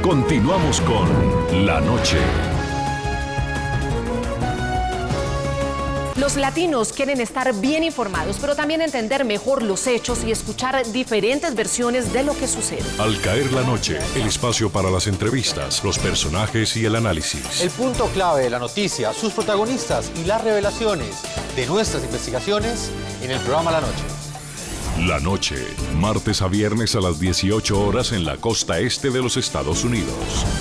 Continuamos con La Noche. Los latinos quieren estar bien informados, pero también entender mejor los hechos y escuchar diferentes versiones de lo que sucede. Al caer la noche, el espacio para las entrevistas, los personajes y el análisis. El punto clave de la noticia, sus protagonistas y las revelaciones de nuestras investigaciones en el programa La Noche. La Noche, martes a viernes a las 18 horas en la costa este de los Estados Unidos.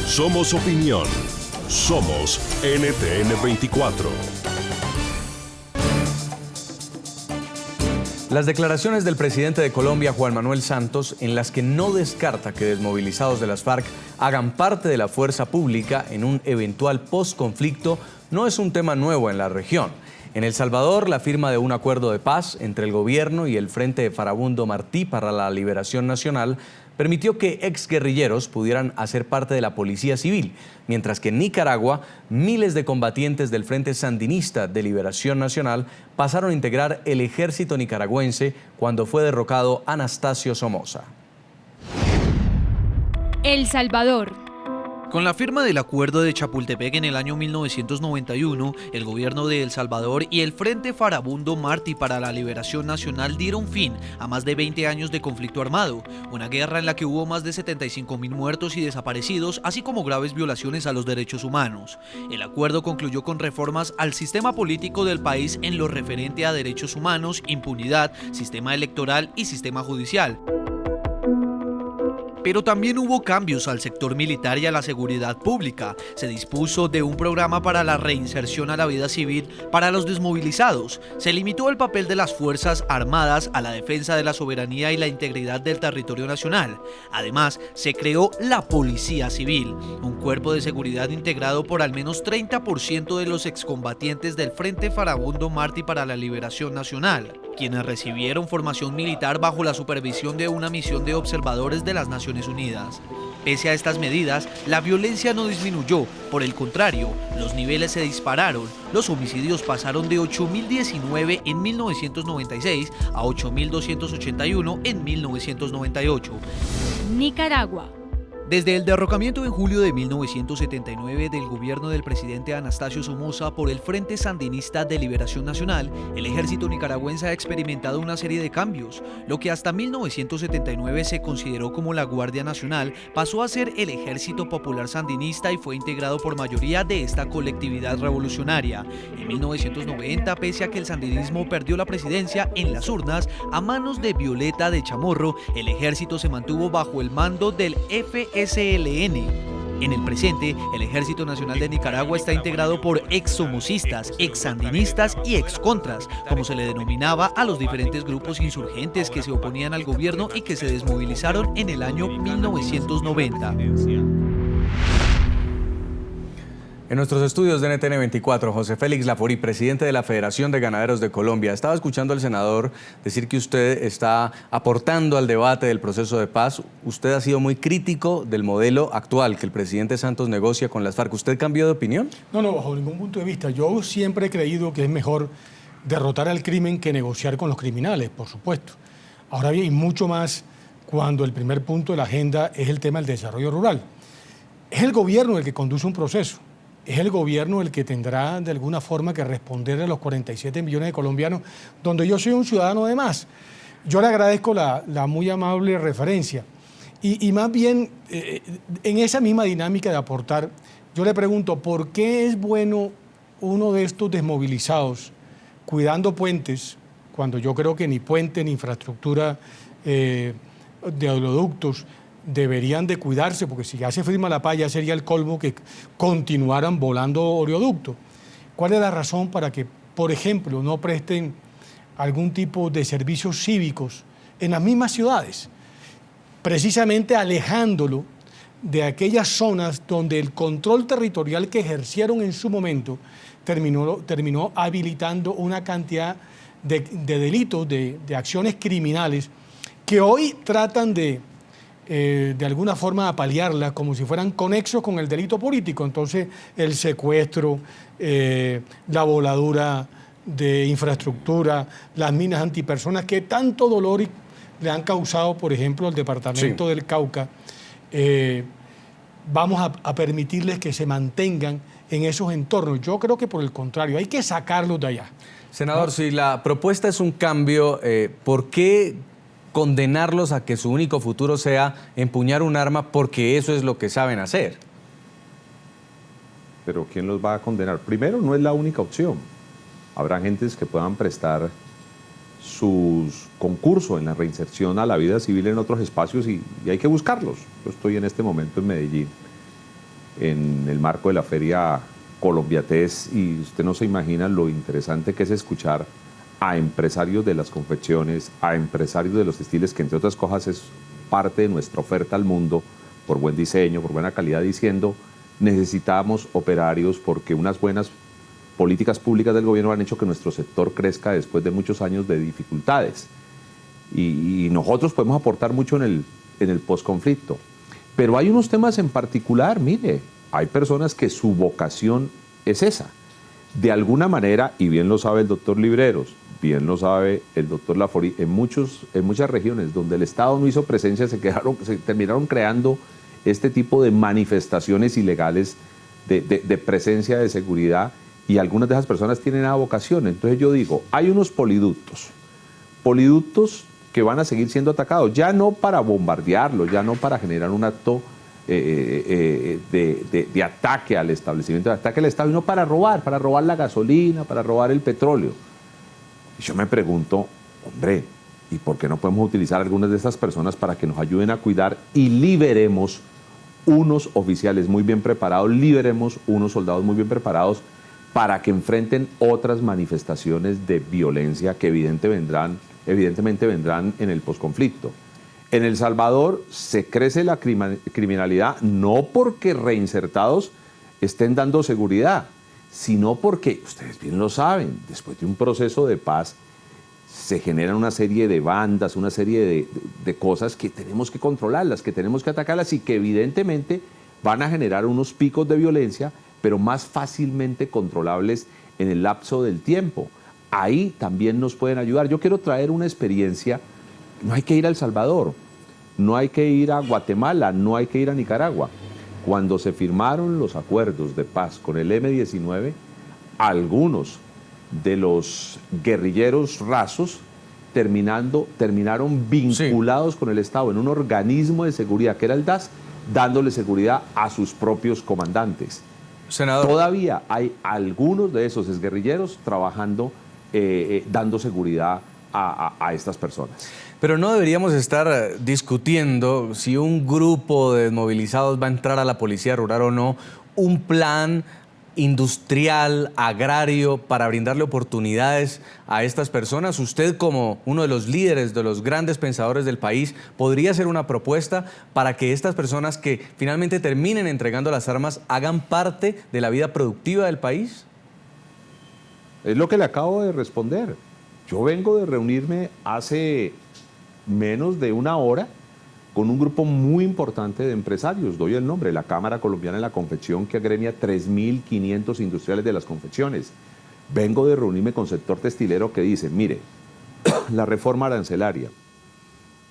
Somos opinión. Somos NTN 24. Las declaraciones del presidente de Colombia, Juan Manuel Santos, en las que no descarta que desmovilizados de las FARC hagan parte de la fuerza pública en un eventual postconflicto, no es un tema nuevo en la región. En El Salvador, la firma de un acuerdo de paz entre el gobierno y el Frente de Farabundo Martí para la Liberación Nacional permitió que exguerrilleros pudieran hacer parte de la Policía Civil, mientras que en Nicaragua, miles de combatientes del Frente Sandinista de Liberación Nacional pasaron a integrar el ejército nicaragüense cuando fue derrocado Anastasio Somoza. El Salvador. Con la firma del Acuerdo de Chapultepec en el año 1991, el gobierno de El Salvador y el Frente Farabundo Martí para la Liberación Nacional dieron fin a más de 20 años de conflicto armado, una guerra en la que hubo más de 75.000 muertos y desaparecidos, así como graves violaciones a los derechos humanos. El acuerdo concluyó con reformas al sistema político del país en lo referente a derechos humanos, impunidad, sistema electoral y sistema judicial. Pero también hubo cambios al sector militar y a la seguridad pública. Se dispuso de un programa para la reinserción a la vida civil para los desmovilizados. Se limitó el papel de las Fuerzas Armadas a la defensa de la soberanía y la integridad del territorio nacional. Además, se creó la Policía Civil, un cuerpo de seguridad integrado por al menos 30% de los excombatientes del Frente Farabundo Martí para la Liberación Nacional, quienes recibieron formación militar bajo la supervisión de una misión de observadores de las Naciones Unidas. Pese a estas medidas, la violencia no disminuyó, por el contrario, los niveles se dispararon. Los homicidios pasaron de 8.019 en 1996 a 8.281 en 1998. Nicaragua. Desde el derrocamiento en julio de 1979 del gobierno del presidente Anastasio Somoza por el Frente Sandinista de Liberación Nacional, el ejército nicaragüense ha experimentado una serie de cambios. Lo que hasta 1979 se consideró como la Guardia Nacional pasó a ser el Ejército Popular Sandinista y fue integrado por mayoría de esta colectividad revolucionaria. En 1990, pese a que el sandinismo perdió la presidencia en las urnas a manos de Violeta de Chamorro, el ejército se mantuvo bajo el mando del FSLN. En el presente, el Ejército Nacional de Nicaragua está integrado por ex-somocistas, ex-sandinistas y ex-contras, como se le denominaba a los diferentes grupos insurgentes que se oponían al gobierno y que se desmovilizaron en el año 1990. En nuestros estudios de NTN 24, José Félix Laforí, presidente de la Federación de Ganaderos de Colombia. Estaba escuchando al senador decir que usted está aportando al debate del proceso de paz. Usted ha sido muy crítico del modelo actual que el presidente Santos negocia con las FARC. ¿Usted cambió de opinión? No, bajo ningún punto de vista. Yo siempre he creído que es mejor derrotar al crimen que negociar con los criminales, por supuesto. Ahora bien, y mucho más cuando el primer punto de la agenda es el tema del desarrollo rural. Es el gobierno el que conduce un proceso. Es el gobierno el que tendrá de alguna forma que responder a los 47 millones de colombianos, donde yo soy un ciudadano de más. Yo le agradezco la muy amable referencia. Y más bien, en esa misma dinámica de aportar, yo le pregunto, ¿por qué es bueno uno de estos desmovilizados cuidando puentes, cuando yo creo que ni puente ni infraestructura de oleoductos deberían de cuidarse, porque si ya se firma la paz ya sería el colmo que continuaran volando oleoductos? ¿Cuál es la razón para que, por ejemplo, no presten algún tipo de servicios cívicos en las mismas ciudades? Precisamente alejándolo de aquellas zonas donde el control territorial que ejercieron en su momento terminó habilitando una cantidad de delitos, de acciones criminales que hoy tratan de alguna forma paliarla como si fueran conexos con el delito político. Entonces, el secuestro, la voladura de infraestructura, las minas antipersonas que tanto dolor, le han causado, por ejemplo, al departamento del Cauca. vamos a permitirles que se mantengan en esos entornos. Yo creo que por el contrario, hay que sacarlos de allá. Senador, si la propuesta es un cambio, ¿por qué condenarlos a que su único futuro sea empuñar un arma porque eso es lo que saben hacer? Pero ¿quién los va a condenar? Primero, no es la única opción. Habrá gentes que puedan prestar sus concursos en la reinserción a la vida civil en otros espacios y hay que buscarlos. Yo estoy en este momento en Medellín, en el marco de la Feria Colombiates, y usted no se imagina lo interesante que es escuchar a empresarios de las confecciones, a empresarios de los textiles, que entre otras cosas es parte de nuestra oferta al mundo, por buen diseño, por buena calidad, diciendo: necesitamos operarios porque unas buenas políticas públicas del gobierno han hecho que nuestro sector crezca después de muchos años de dificultades. Y nosotros podemos aportar mucho en el posconflicto. Pero hay unos temas en particular, mire, hay personas que su vocación es esa. De alguna manera, y bien lo sabe el doctor Libreros, bien lo sabe el doctor Laforí, en muchas regiones donde el Estado no hizo presencia, se terminaron creando este tipo de manifestaciones ilegales de presencia de seguridad, y algunas de esas personas tienen esa vocación. Entonces yo digo, hay unos poliductos que van a seguir siendo atacados, ya no para bombardearlos, ya no para generar un acto de ataque al establecimiento, de ataque al Estado, sino para robar la gasolina, para robar el petróleo. Y yo me pregunto, hombre, ¿y por qué no podemos utilizar algunas de estas personas para que nos ayuden a cuidar y liberemos unos oficiales muy bien preparados, liberemos unos soldados muy bien preparados para que enfrenten otras manifestaciones de violencia que evidentemente vendrán en el posconflicto? En El Salvador se crece la criminalidad no porque reinsertados estén dando seguridad, sino porque, ustedes bien lo saben, después de un proceso de paz se generan una serie de bandas, una serie de cosas que tenemos que controlarlas, que tenemos que atacarlas y que evidentemente van a generar unos picos de violencia, pero más fácilmente controlables en el lapso del tiempo. Ahí también nos pueden ayudar. Yo quiero traer una experiencia. No hay que ir a El Salvador, no hay que ir a Guatemala, no hay que ir a Nicaragua. Cuando se firmaron los acuerdos de paz con el M-19, algunos de los guerrilleros rasos terminaron vinculados con el Estado en un organismo de seguridad que era el DAS, dándole seguridad a sus propios comandantes. Senador, todavía hay algunos de esos exguerrilleros trabajando, dando seguridad a estas personas. pero no deberíamos estar discutiendo si un grupo de desmovilizados va a entrar a la policía rural o no, un plan industrial, agrario, para brindarle oportunidades a estas personas. Usted, como uno de los líderes, de los grandes pensadores del país, ¿podría hacer una propuesta para que estas personas que finalmente terminen entregando las armas hagan parte de la vida productiva del país? Es lo que le acabo de responder. Yo vengo de reunirme hace menos de una hora con un grupo muy importante de empresarios. Doy el nombre, la Cámara Colombiana de la Confección, que agremia 3.500 industriales de las confecciones. Vengo de reunirme con sector textilero que dice, mire, la reforma arancelaria,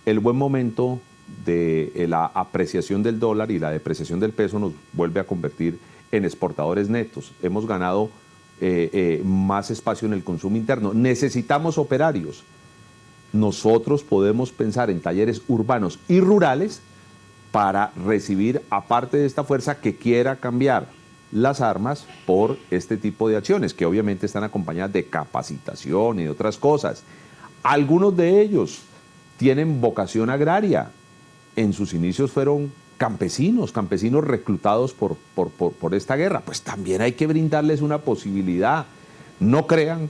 el buen momento de la apreciación del dólar y la depreciación del peso nos vuelve a convertir en exportadores netos. Hemos ganado más espacio en el consumo interno. Necesitamos operarios. Nosotros podemos pensar en talleres urbanos y rurales para recibir, aparte de esta fuerza que quiera cambiar las armas por este tipo de acciones, que obviamente están acompañadas de capacitación y de otras cosas. Algunos de ellos tienen vocación agraria. En sus inicios fueron campesinos reclutados por esta guerra. Pues también hay que brindarles una posibilidad. No crean,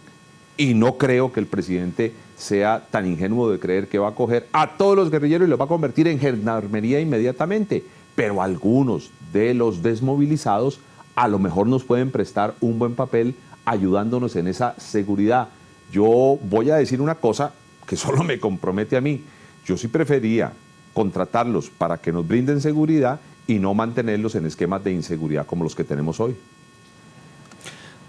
y no creo que el presidente sea tan ingenuo de creer que va a coger a todos los guerrilleros y los va a convertir en gendarmería inmediatamente, pero algunos de los desmovilizados a lo mejor nos pueden prestar un buen papel ayudándonos en esa seguridad. Yo voy a decir una cosa que solo me compromete a mí. Yo sí prefería contratarlos para que nos brinden seguridad y no mantenerlos en esquemas de inseguridad como los que tenemos hoy.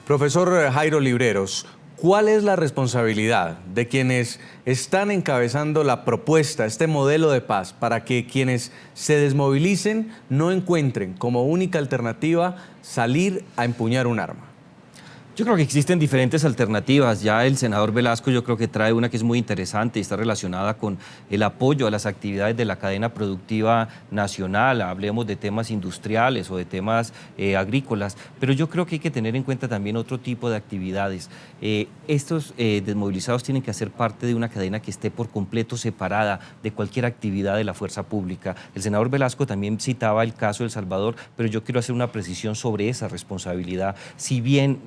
Profesor Jairo Libreros, ¿Cuál es la responsabilidad de quienes están encabezando la propuesta, este modelo de paz, para que quienes se desmovilicen no encuentren como única alternativa salir a empuñar un arma? Yo creo que existen diferentes alternativas. Ya el senador Velasco yo creo que trae una que es muy interesante y está relacionada con el apoyo a las actividades de la cadena productiva nacional. Hablemos de temas industriales o de temas agrícolas, pero yo creo que hay que tener en cuenta también otro tipo de actividades. Estos desmovilizados tienen que hacer parte de una cadena que esté por completo separada de cualquier actividad de la fuerza pública. El senador Velasco también citaba el caso de El Salvador, pero yo quiero hacer una precisión sobre esa responsabilidad. Si bien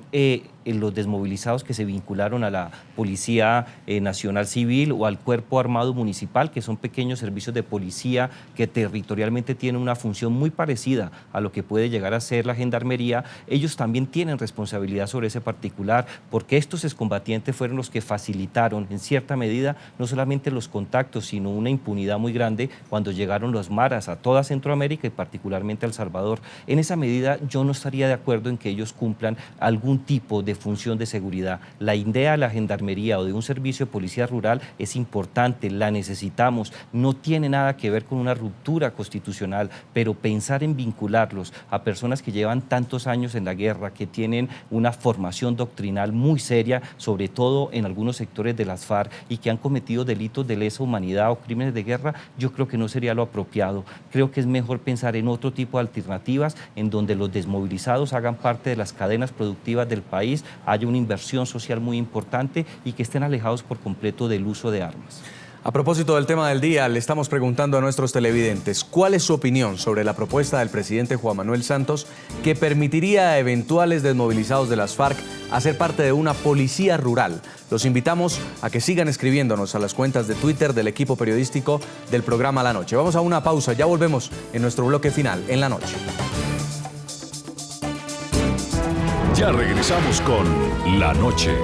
los desmovilizados que se vincularon a la Policía Nacional Civil o al Cuerpo Armado Municipal, que son pequeños servicios de policía que territorialmente tienen una función muy parecida a lo que puede llegar a ser la Gendarmería, ellos también tienen responsabilidad sobre ese particular, porque estos excombatientes fueron los que facilitaron en cierta medida no solamente los contactos, sino una impunidad muy grande cuando llegaron los maras a toda Centroamérica y particularmente a El Salvador. En esa medida yo no estaría de acuerdo en que ellos cumplan algún tipo de función de seguridad. La idea de la Gendarmería o de un servicio de policía rural es importante, la necesitamos, no tiene nada que ver con una ruptura constitucional, pero pensar en vincularlos a personas que llevan tantos años en la guerra, que tienen una formación doctrinal muy seria, sobre todo en algunos sectores de las FARC, y que han cometido delitos de lesa humanidad o crímenes de guerra, yo creo que no sería lo apropiado. Creo que es mejor pensar en otro tipo de alternativas en donde los desmovilizados hagan parte de las cadenas productivas del país, haya una inversión social muy importante y que estén alejados por completo del uso de armas. A propósito del tema del día, le estamos preguntando a nuestros televidentes cuál es su opinión sobre la propuesta del presidente Juan Manuel Santos que permitiría a eventuales desmovilizados de las FARC hacer parte de una policía rural. Los invitamos a que sigan escribiéndonos a las cuentas de Twitter del equipo periodístico del programa La Noche. Vamos a una pausa, ya volvemos en nuestro bloque final, en La Noche. Ya regresamos con La Noche.